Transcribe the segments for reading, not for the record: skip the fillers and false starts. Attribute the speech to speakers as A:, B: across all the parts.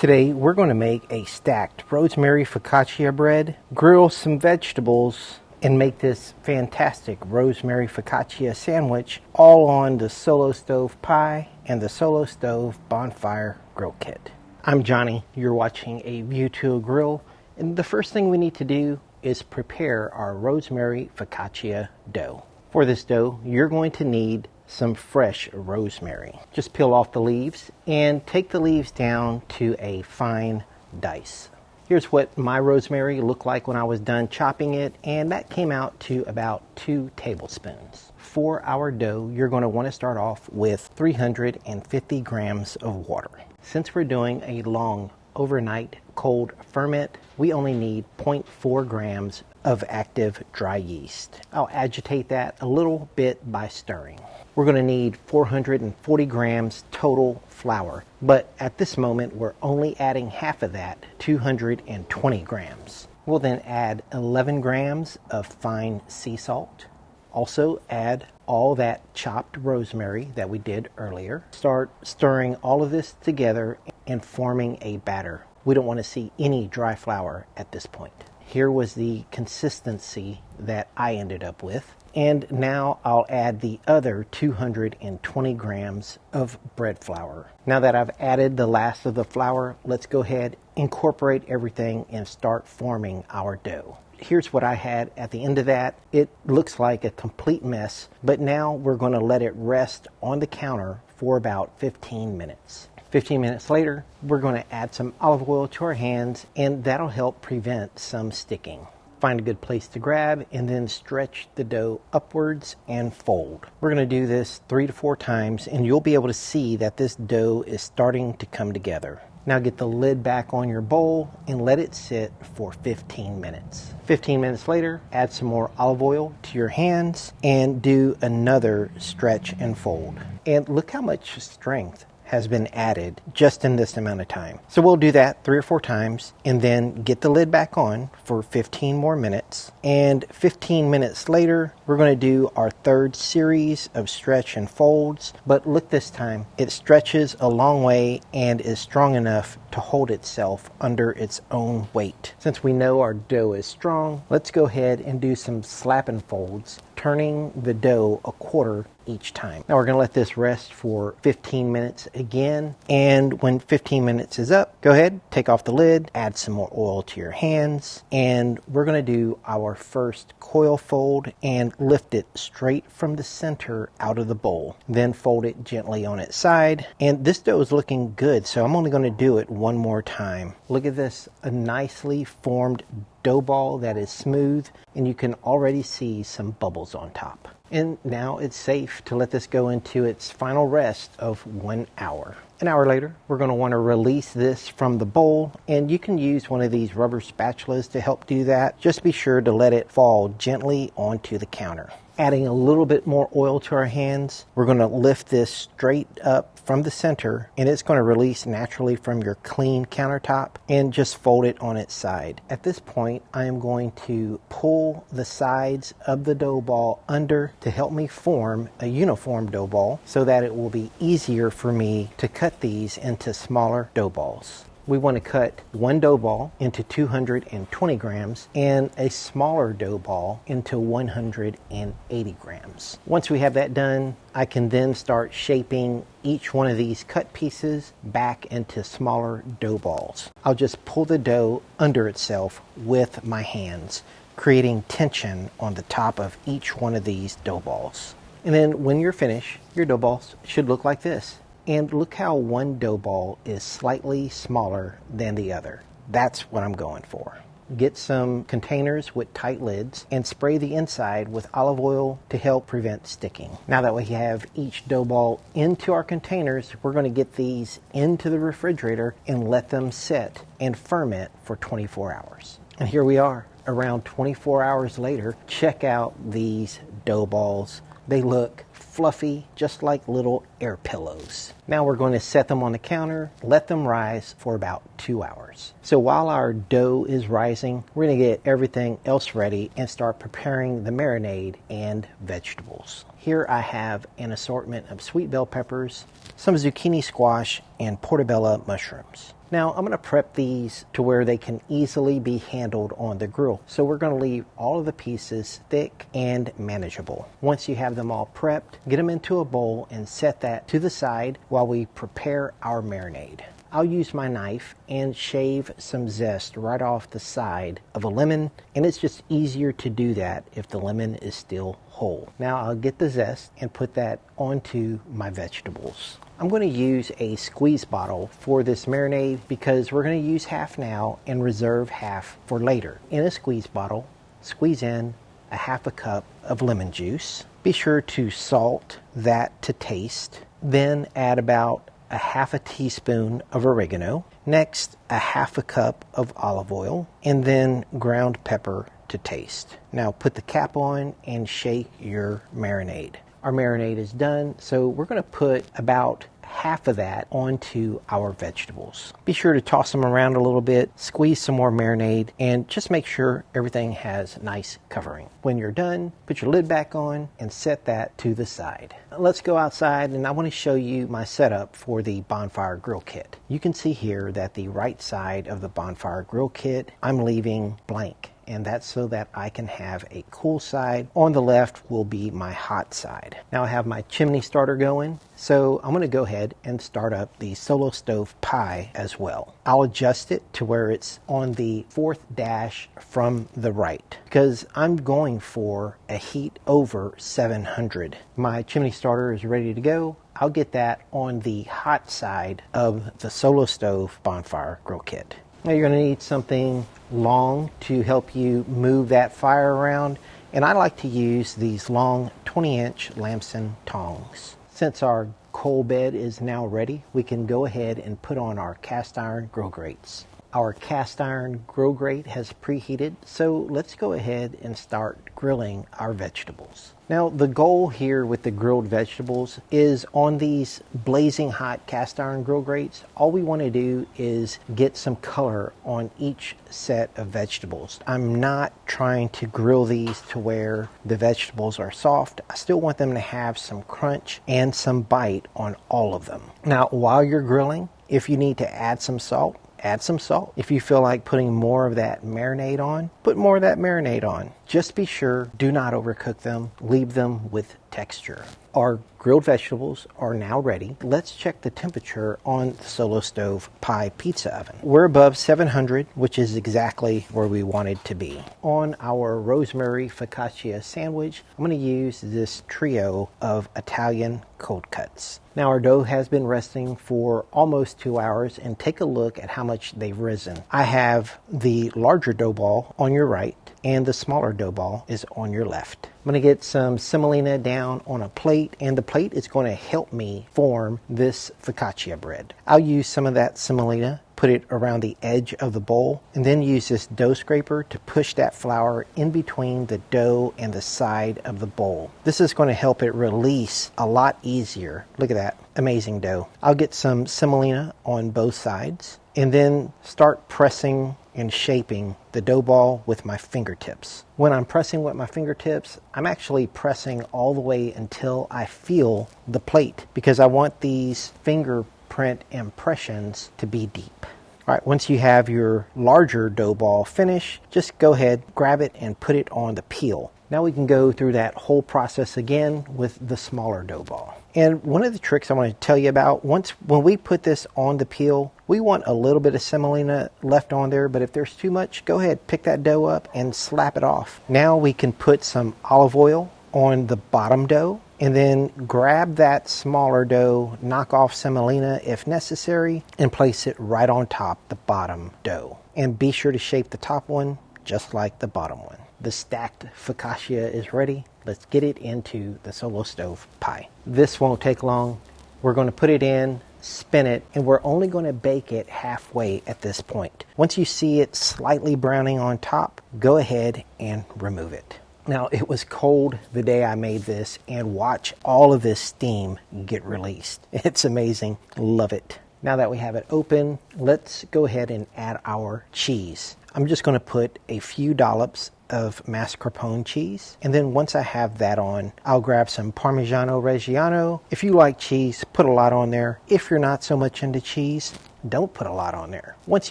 A: Today we're going to make a stacked rosemary focaccia bread, grill some vegetables, and make this fantastic rosemary focaccia sandwich all on the Solo Stove pie and the Solo Stove Bonfire grill kit. I'm Johnny, you're watching A View to a Grill, and the first thing we need to do is prepare our rosemary focaccia dough. For this dough, you're going to need some fresh rosemary. Just peel off the leaves and take the leaves down to a fine dice. Here's what my rosemary looked like when I was done chopping it, and that came out to about 2 tablespoons. For our dough, you're going to want to start off with 350 grams of water. Since we're doing a long overnight cold ferment, we only need 0.4 grams of active dry yeast. I'll agitate that a little bit by stirring. We're going to need 440 grams total flour, but at this moment we're only adding half of that, 220 grams. We'll then add 11 grams of fine sea salt. Also add all that chopped rosemary that we did earlier. Start stirring all of this together and forming a batter. We don't want to see any dry flour at this point. Here was the consistency that I ended up with. And now I'll add the other 220 grams of bread flour. Now that I've added the last of the flour, let's go ahead, incorporate everything, and start forming our dough. Here's what I had at the end of that. It looks like a complete mess, but now we're going to let it rest on the counter for about 15 minutes. 15 minutes later, we're going to add some olive oil to our hands, and that'll help prevent some sticking. Find a good place to grab and then stretch the dough upwards and fold. We're going to do this 3 to 4 times, and you'll be able to see that this dough is starting to come together. Now get the lid back on your bowl and let it sit for 15 minutes. 15 minutes later, add some more olive oil to your hands and do another stretch and fold. And look how much strength has been added just in this amount of time. So we'll do that 3 or 4 times and then get the lid back on for 15 more minutes. And 15 minutes later, we're going to do our third series of stretch and folds. But look this time, it stretches a long way and is strong enough to hold itself under its own weight. Since we know our dough is strong, let's go ahead and do some slap and folds, turning the dough a quarter each time. Now we're going to let this rest for 15 minutes again, and when 15 minutes is up, go ahead, take off the lid, add some more oil to your hands, and we're going to do our first coil fold and lift it straight from the center out of the bowl. Then fold it gently on its side, and this dough is looking good, so I'm only going to do it one more time. Look at this, a nicely formed dough ball that is smooth, and you can already see some bubbles on top. And now it's safe to let this go into its final rest of 1 hour. An hour later, we're going to want to release this from the bowl, and you can use one of these rubber spatulas to help do that. Just be sure to let it fall gently onto the counter. Adding a little bit more oil to our hands, we're going to lift this straight up from the center, and it's going to release naturally from your clean countertop and just fold it on its side. At this point, I am going to pull the sides of the dough ball under to help me form a uniform dough ball so that it will be easier for me to cut these into smaller dough balls. We want to cut one dough ball into 220 grams and a smaller dough ball into 180 grams. Once we have that done, I can then start shaping each one of these cut pieces back into smaller dough balls. I'll just pull the dough under itself with my hands, creating tension on the top of each one of these dough balls. And then when you're finished, your dough balls should look like this. And look how one dough ball is slightly smaller than the other. That's what I'm going for. Get some containers with tight lids and spray the inside with olive oil to help prevent sticking. Now that we have each dough ball into our containers, we're going to get these into the refrigerator and let them sit and ferment for 24 hours. And here we are, around 24 hours later. Check out these dough balls. They look fluffy, just like little air pillows. Now we're going to set them on the counter, let them rise for about 2 hours. So while our dough is rising, we're going to get everything else ready and start preparing the marinade and vegetables. Here I have an assortment of sweet bell peppers, some zucchini squash, and portobello mushrooms. Now I'm going to prep these to where they can easily be handled on the grill. So we're going to leave all of the pieces thick and manageable. Once you have them all prepped, get them into a bowl and set that to the side while we prepare our marinade. I'll use my knife and shave some zest right off the side of a lemon, and it's just easier to do that if the lemon is still whole. Now I'll get the zest and put that onto my vegetables. I'm going to use a squeeze bottle for this marinade because we're going to use half now and reserve half for later. In a squeeze bottle, squeeze in a half a cup of lemon juice. Be sure to salt that to taste. Then add about a half a teaspoon of oregano. Next, a half a cup of olive oil, and then ground pepper to taste. Now put the cap on and shake your marinade. Our marinade is done, so we're going to put about half of that onto our vegetables. Be sure to toss them around a little bit, squeeze some more marinade, and just make sure everything has nice covering. When you're done, put your lid back on and set that to the side. Let's go outside and I want to show you my setup for the Bonfire grill kit. You can see here that the right side of the Bonfire grill kit I'm leaving blank, and that's so that I can have a cool side. On the left will be my hot side. Now I have my chimney starter going, so I'm going to go ahead and start up the solo stove pie as well. I'll adjust it to where it's on the fourth dash from the right because I'm going for a heat over 700. My chimney starter is ready to go. I'll get that on the hot side of the solo stove Bonfire grill kit. Now you're going to need something long to help you move that fire around, and I like to use these long 20-inch Lamson tongs. Since our coal bed is now ready, we can go ahead and put on our cast iron grill grates. Our cast iron grill grate has preheated, so let's go ahead and start grilling our vegetables. Now the goal here with the grilled vegetables is on these blazing hot cast iron grill grates, all we want to do is get some color on each set of vegetables. I'm not trying to grill these to where the vegetables are soft. I still want them to have some crunch and some bite on all of them. Now while you're grilling, if you need to add some salt, add some salt. If you feel like putting more of that marinade on, put more of that marinade on. Just be sure, do not overcook them. Leave them with texture. Our grilled vegetables are now ready. Let's check the temperature on the Solo Stove Pie Pizza Oven. We're above 700, which is exactly where we wanted to be. On our Rosemary Focaccia sandwich, I'm going to use this trio of Italian cold cuts. Now our dough has been resting for almost 2 hours, and take a look at how much they've risen. I have the larger dough ball on your right and the smaller dough ball is on your left. I'm going to get some semolina down on a plate, and the plate is going to help me form this focaccia bread. I'll use some of that semolina, put it around the edge of the bowl, and then use this dough scraper to push that flour in between the dough and the side of the bowl. This is going to help it release a lot easier. Look at that, amazing dough. I'll get some semolina on both sides and then start pressing and shaping the dough ball with my fingertips. When I'm pressing with my fingertips, I'm actually pressing all the way until I feel the plate, because I want these fingerprint impressions to be deep. All right, once you have your larger dough ball finished, just go ahead, grab it, and put it on the peel. Now we can go through that whole process again with the smaller dough ball. And one of the tricks I want to tell you about, when we put this on the peel, we want a little bit of semolina left on there, but if there's too much, go ahead, pick that dough up and slap it off. Now we can put some olive oil on the bottom dough, and then grab that smaller dough, knock off semolina if necessary, and place it right on top the bottom dough. And be sure to shape the top one just like the bottom one. The stacked focaccia is ready. Let's get it into the Solo Stove pie. This won't take long. We're going to put it in, spin it, and we're only going to bake it halfway at this point. Once you see it slightly browning on top, go ahead and remove it. Now, it was cold the day I made this, and watch all of this steam get released. It's amazing. Love it. Now that we have it open, let's go ahead and add our cheese. I'm just going to put a few dollops of mascarpone cheese, and then once I have that on, I'll grab some Parmigiano Reggiano. If you like cheese, put a lot on there. If you're not so much into cheese, don't put a lot on there. Once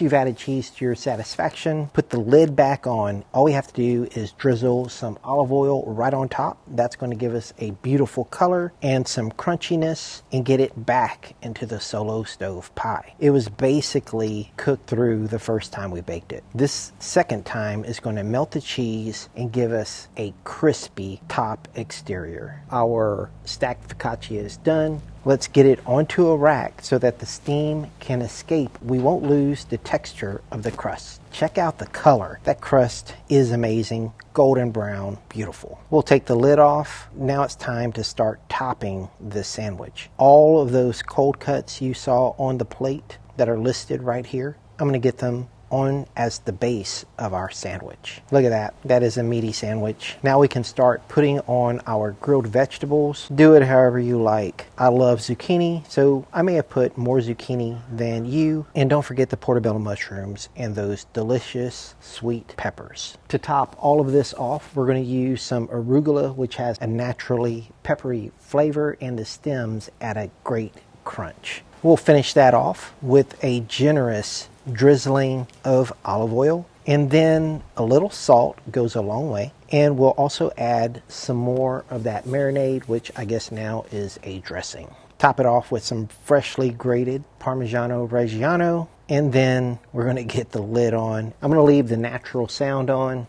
A: you've added cheese to your satisfaction, put the lid back on. All we have to do is drizzle some olive oil right on top. That's going to give us a beautiful color and some crunchiness and get it back into the solo stove pie. It was basically cooked through the first time we baked it. This second time is going to melt the cheese and give us a crispy top exterior. Our stacked focaccia is done. Let's get it onto a rack so that the steam can escape. We won't lose the texture of the crust. Check out the color. That crust is amazing. Golden brown, beautiful. We'll take the lid off. Now it's time to start topping this sandwich. All of those cold cuts you saw on the plate that are listed right here, I'm going to get them on as the base of our sandwich. Look at that. That is a meaty sandwich. Now we can start putting on our grilled vegetables. Do it however you like. I love zucchini, so I may have put more zucchini than you. And don't forget the portobello mushrooms and those delicious sweet peppers. To top all of this off, we're going to use some arugula, which has a naturally peppery flavor, and the stems add a great crunch. We'll finish that off with a generous drizzling of olive oil, and then a little salt goes a long way. And we'll also add some more of that marinade, which I guess now is a dressing. Top it off with some freshly grated Parmigiano Reggiano, and then we're going to get the lid on. I'm going to leave the natural sound on.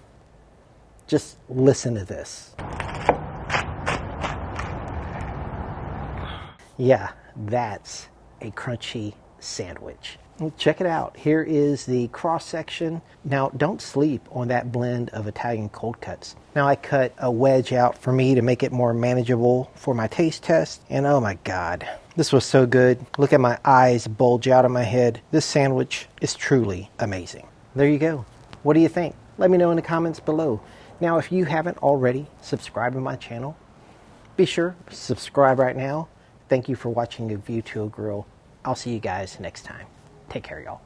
A: Just listen to this. Yeah, that's a crunchy sandwich. Check it out. Here is the cross section. Now, don't sleep on that blend of Italian cold cuts. Now, I cut a wedge out for me to make it more manageable for my taste test. And oh my God, this was so good. Look at my eyes bulge out of my head. This sandwich is truly amazing. There you go. What do you think? Let me know in the comments below. Now, if you haven't already subscribed to my channel, be sure to subscribe right now. Thank you for watching A View to a Grill. I'll see you guys next time. Take care, y'all.